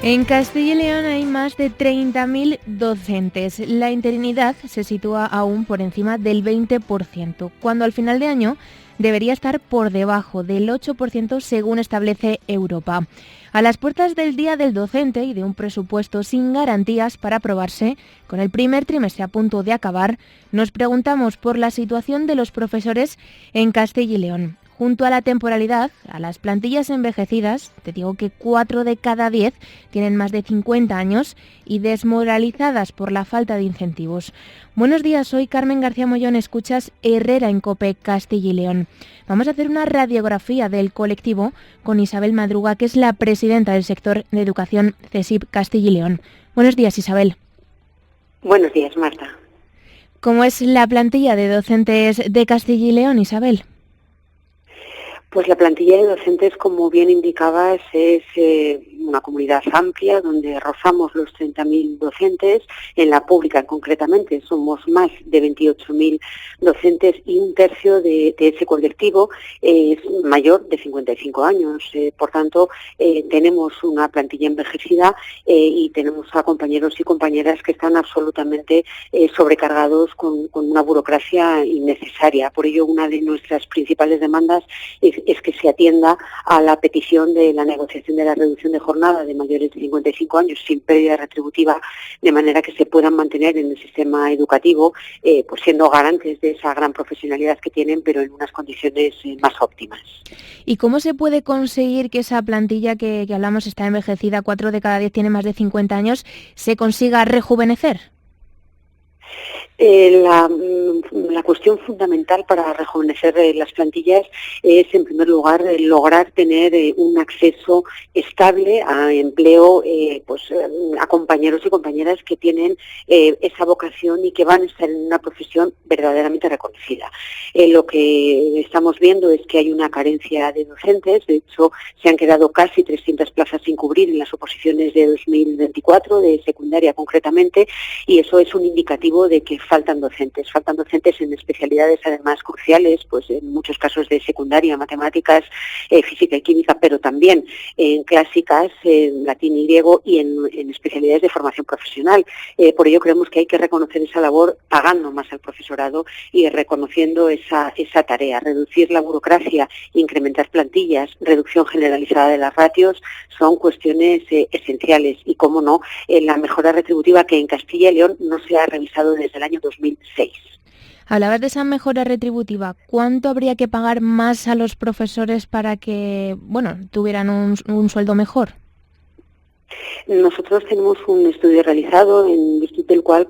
En Castilla y León hay más de 30.000 docentes. La interinidad se sitúa aún por encima del 20%, cuando al final de año debería estar por debajo del 8% según establece Europa. A las puertas del Día del Docente y de un presupuesto sin garantías para aprobarse, con el primer trimestre a punto de acabar, nos preguntamos por la situación de los profesores en Castilla y León. Junto a la temporalidad, a las plantillas envejecidas, te digo que 4 de cada 10 tienen más de 50 años y desmoralizadas por la falta de incentivos. Buenos días, soy Carmen García Mollón, escuchas Herrera en COPE Castilla y León. Vamos a hacer una radiografía del colectivo con Isabel Madruga, que es la presidenta del sector de educación CESIP Castilla y León. Buenos días, Isabel. Buenos días, Marta. ¿Cómo es la plantilla de docentes de Castilla y León, Isabel? Pues la plantilla de docentes, como bien indicabas, es una comunidad amplia donde rozamos los 30.000 docentes. En la pública, concretamente, somos más de 28.000 docentes y un tercio de ese colectivo es mayor de 55 años. Por tanto, tenemos una plantilla envejecida y tenemos a compañeros y compañeras que están absolutamente sobrecargados con una burocracia innecesaria. Por ello, una de nuestras principales demandas es que se atienda a la petición de la negociación de la reducción de jornada de mayores de 55 años sin pérdida retributiva, de manera que se puedan mantener en el sistema educativo, pues siendo garantes de esa gran profesionalidad que tienen, pero en unas condiciones más óptimas. ¿Y cómo se puede conseguir que esa plantilla que hablamos está envejecida, 4 de cada 10 tiene más de 50 años, se consiga rejuvenecer? La cuestión fundamental para rejuvenecer las plantillas es, en primer lugar, lograr tener un acceso estable a empleo, a compañeros y compañeras que tienen esa vocación y que van a estar en una profesión verdaderamente reconocida. Lo que estamos viendo es que hay una carencia de docentes. De hecho, se han quedado casi 300 plazas sin cubrir en las oposiciones de 2024, de secundaria concretamente, y eso es un indicativo de que faltan docentes en especialidades además cruciales, pues en muchos casos de secundaria, matemáticas, física y química, pero también en clásicas, en latín y griego y en especialidades de formación profesional. Por ello creemos que hay que reconocer esa labor pagando más al profesorado y reconociendo esa tarea. Reducir la burocracia, incrementar plantillas, reducción generalizada de las ratios son cuestiones esenciales y, cómo no, la mejora retributiva que en Castilla y León no se ha revisado desde el año 2006. Hablabas de esa mejora retributiva. ¿Cuánto habría que pagar más a los profesores para que, tuvieran un sueldo mejor? Nosotros tenemos un estudio realizado en virtud del cual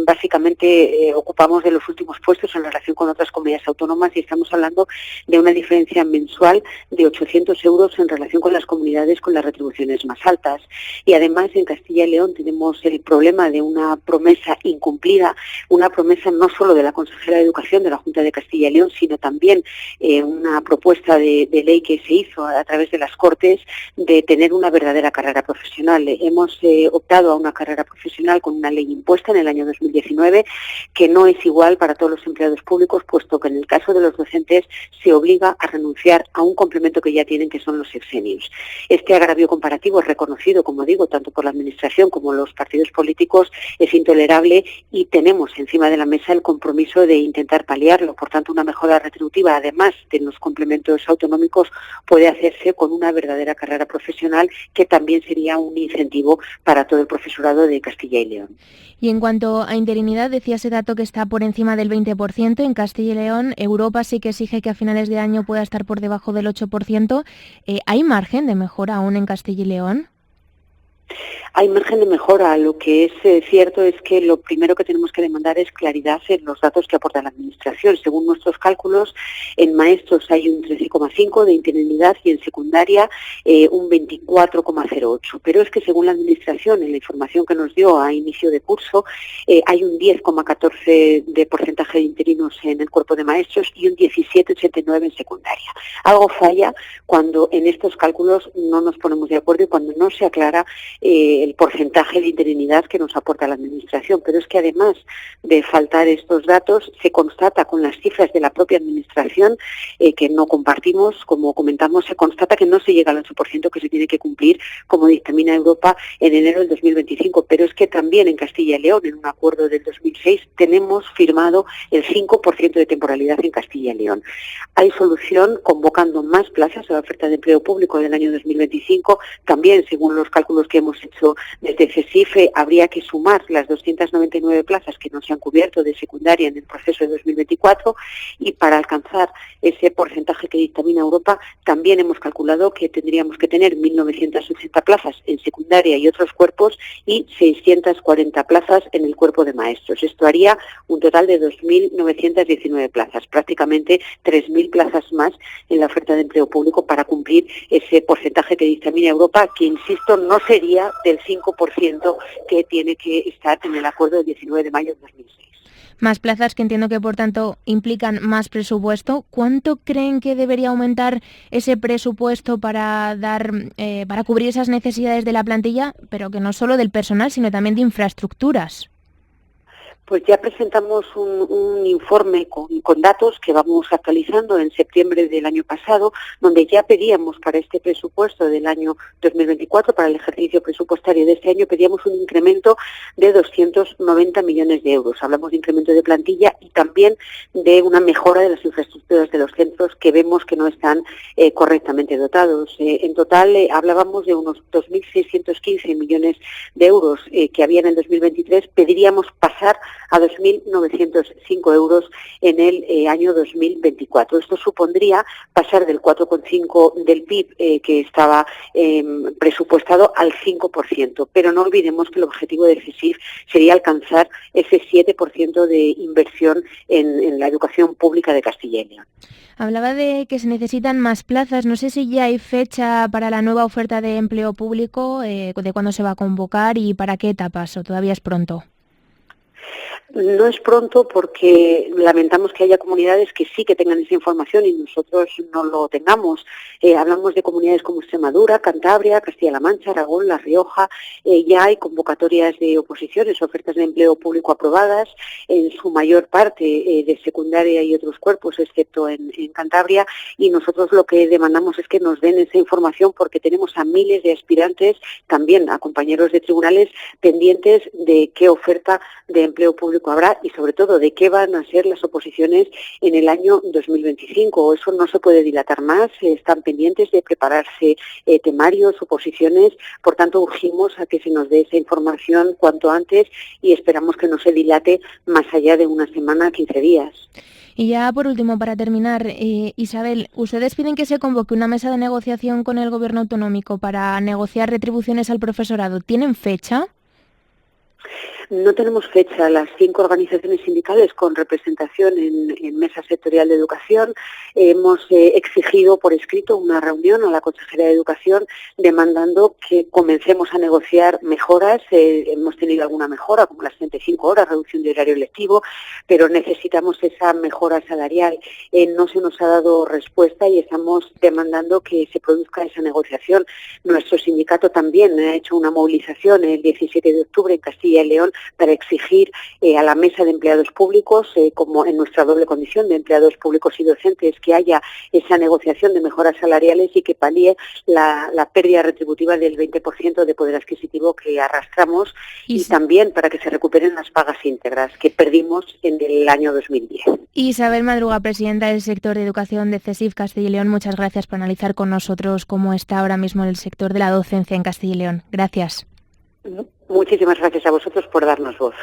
básicamente ocupamos de los últimos puestos en relación con otras comunidades autónomas y estamos hablando de una diferencia mensual de 800 euros en relación con las comunidades con las retribuciones más altas. Y además en Castilla y León tenemos el problema de una promesa incumplida, una promesa no solo de la consejera de Educación de la Junta de Castilla y León, sino también una propuesta de ley que se hizo a través de las Cortes de tener una verdadera carrera profesional. Hemos optado a una carrera profesional con una ley impuesta en el año 2019 que no es igual para todos los empleados públicos, puesto que en el caso de los docentes se obliga a renunciar a un complemento que ya tienen, que son los sexenios. Este agravio comparativo es reconocido, como digo, tanto por la Administración como los partidos políticos, es intolerable y tenemos encima de la mesa el compromiso de intentar paliarlo. Por tanto, una mejora retributiva, además de los complementos autonómicos, puede hacerse con una verdadera carrera profesional que también sería un incentivo para todo el profesorado de Castilla y León. Y en cuanto a interinidad, decía ese dato que está por encima del 20% en Castilla y León. Europa sí que exige que a finales de año pueda estar por debajo del 8%. ¿Hay margen de mejora aún en Castilla y León? Hay margen de mejora. Lo que es cierto es que lo primero que tenemos que demandar es claridad en los datos que aporta la Administración. Según nuestros cálculos, en maestros hay un 13,5 de interinidad y en secundaria un 24,08. Pero es que según la Administración, en la información que nos dio a inicio de curso, hay un 10,14 de porcentaje de interinos en el cuerpo de maestros y un 17,89 en secundaria. Algo falla cuando en estos cálculos no nos ponemos de acuerdo y cuando no se aclara el porcentaje de interinidad que nos aporta la Administración. Pero es que además de faltar estos datos, se constata con las cifras de la propia Administración, que no compartimos, como comentamos, se constata que no se llega al 8% que se tiene que cumplir, como dictamina Europa, en enero del 2025. Pero es que también en Castilla y León, en un acuerdo del 2006, tenemos firmado el 5% de temporalidad en Castilla y León. Hay solución convocando más plazas a la oferta de empleo público del año 2025. También, según los cálculos que hemos hecho desde CESIF, habría que sumar las 299 plazas que no se han cubierto de secundaria en el proceso de 2024, y para alcanzar ese porcentaje que dictamina Europa, también hemos calculado que tendríamos que tener 1.980 plazas en secundaria y otros cuerpos y 640 plazas en el cuerpo de maestros. Esto haría un total de 2.919 plazas, prácticamente 3.000 plazas más en la oferta de empleo público para cumplir ese porcentaje que dictamina Europa, que, insisto, no sería del 5% que tiene que estar en el acuerdo del 19 de mayo de 2006. Más plazas que entiendo que, por tanto, implican más presupuesto. ¿Cuánto creen que debería aumentar ese presupuesto para cubrir esas necesidades de la plantilla, pero que no solo del personal, sino también de infraestructuras? Pues ya presentamos un informe con datos que vamos actualizando en septiembre del año pasado, donde ya pedíamos para este presupuesto del año 2024, para el ejercicio presupuestario de este año, pedíamos un incremento de 290 millones de euros. Hablamos de incremento de plantilla y también de una mejora de las infraestructuras de los centros, que vemos que no están correctamente dotados. En total hablábamos de unos 2.615 millones de euros que había en el 2023. Pediríamos pasar a 2.905 euros en el año 2024. Esto supondría pasar del 4,5% del PIB que estaba presupuestado al 5%, pero no olvidemos que el objetivo de CESIF sería alcanzar ese 7% de inversión en la educación pública de Castilla y León. Hablaba de que se necesitan más plazas. No sé si ya hay fecha para la nueva oferta de empleo público, de cuándo se va a convocar y para qué etapas, o todavía es pronto. No es pronto porque lamentamos que haya comunidades que sí que tengan esa información y nosotros no lo tengamos. Hablamos de comunidades como Extremadura, Cantabria, Castilla-La Mancha, Aragón, La Rioja. Ya hay convocatorias de oposiciones, ofertas de empleo público aprobadas, en su mayor parte de secundaria y otros cuerpos, excepto en Cantabria, y nosotros lo que demandamos es que nos den esa información, porque tenemos a miles de aspirantes, también a compañeros de tribunales, pendientes de qué oferta de empleo público habrá y sobre todo de qué van a ser las oposiciones en el año 2025. Eso no se puede dilatar más, están pendientes de prepararse temarios, oposiciones, por tanto urgimos a que se nos dé esa información cuanto antes y esperamos que no se dilate más allá de una semana, 15 días. Y ya por último, para terminar, Isabel, ustedes piden que se convoque una mesa de negociación con el Gobierno autonómico para negociar retribuciones al profesorado. ¿Tienen fecha? No tenemos fecha. Las 5 organizaciones sindicales con representación en mesa sectorial de educación hemos exigido por escrito una reunión a la consejera de Educación demandando que comencemos a negociar mejoras. Hemos tenido alguna mejora, como las 35 horas, reducción de horario lectivo, pero necesitamos esa mejora salarial. No se nos ha dado respuesta y estamos demandando que se produzca esa negociación. Nuestro sindicato también ha hecho una movilización el 17 de octubre en Castilla y León para exigir a la mesa de empleados públicos, como en nuestra doble condición de empleados públicos y docentes, que haya esa negociación de mejoras salariales y que palíe la pérdida retributiva del 20% de poder adquisitivo que arrastramos y también para que se recuperen las pagas íntegras que perdimos en el año 2010. Isabel Madruga, presidenta del sector de educación de CESIF Castilla y León, muchas gracias por analizar con nosotros cómo está ahora mismo el sector de la docencia en Castilla y León. Gracias. Muchísimas gracias a vosotros por darnos voz.